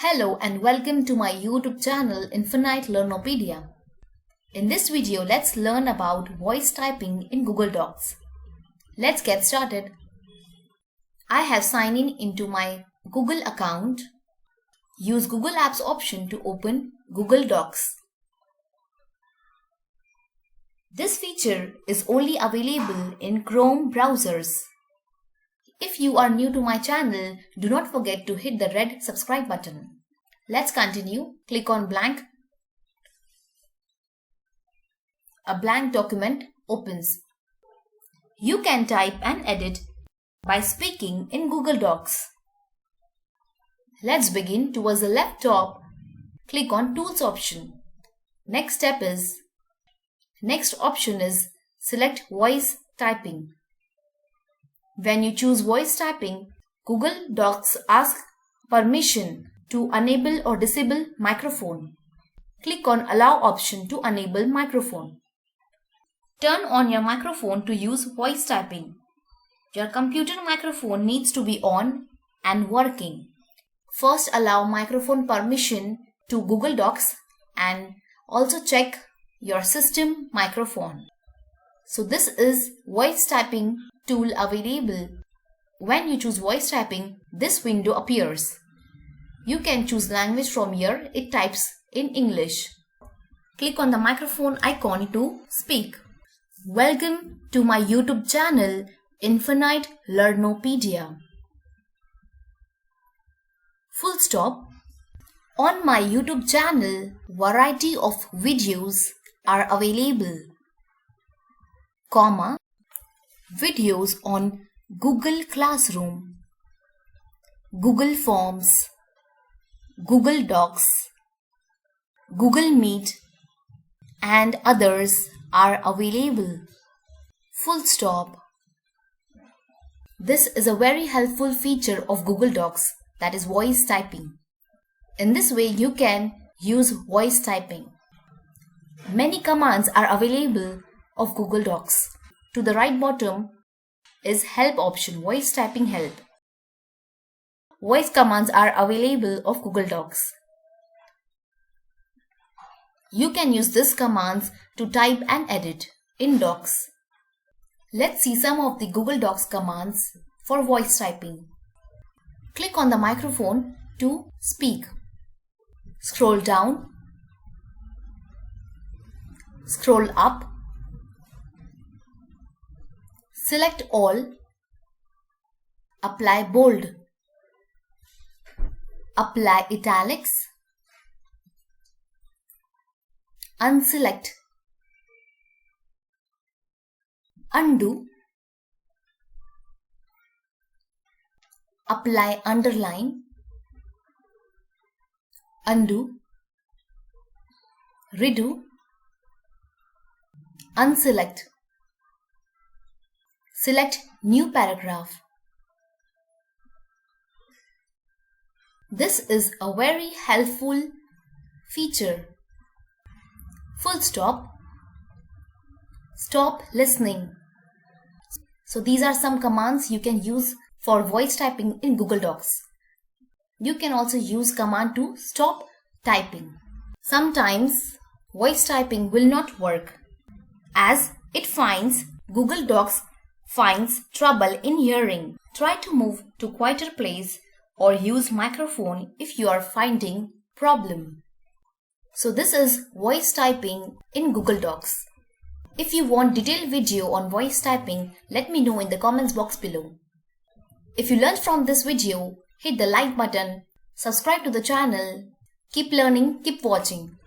Hello and welcome to my YouTube channel Untitled Chapter. In this video, let's learn about voice typing in Google Docs. Let's get started. I have signed in into my Google account. Use Google Apps option to open Google Docs. This feature is only available in Chrome browsers. If you are new to my channel, do not forget to hit the red subscribe button. Let's continue. Click on blank. A blank document opens. You can type and edit by speaking in Google Docs. Let's begin. Towards the left top, click on Tools option. Next option is select Voice Typing. When you choose voice typing, Google Docs asks permission to enable or disable microphone. Click on Allow option to enable microphone. Turn on your microphone to use voice typing. Your computer microphone needs to be on and working. First, allow microphone permission to Google Docs and also check your system microphone. So this is voice typing tool available. When you choose voice typing, this window appears. You can choose language from here. It types in English. Click on the microphone icon to speak. Welcome to my YouTube channel Infinite Learnopedia. Full stop. On my YouTube channel, variety of videos are available. Comma. Videos on Google Classroom, Google Forms, Google Docs, Google Meet, and others are available. Full stop. This is a very helpful feature of Google Docs, that is voice typing. In this way, you can use voice typing. Many commands are available of Google Docs. To the right bottom is Help option, voice typing help. Voice commands are available of Google Docs. You can use these commands to type and edit in Docs. Let's see some of the Google Docs commands for voice typing. Click on the microphone to speak. Scroll down. Scroll up. Select all. Apply bold. Apply italics. Unselect. Undo. Apply underline. Undo. Redo. Unselect. Select new paragraph. This is a very helpful feature. Full stop. Stop listening. So these are some commands you can use for voice typing in Google Docs. You can also use command to stop typing. Sometimes voice typing will not work as it finds Google Docs finds trouble in hearing. Try to move to quieter place or use microphone if you are finding problem. So this is voice typing in Google Docs. If you want detailed video on voice typing, let me know in the comments box below. If you learned from this video, hit the like button, subscribe to the channel, keep learning, keep watching.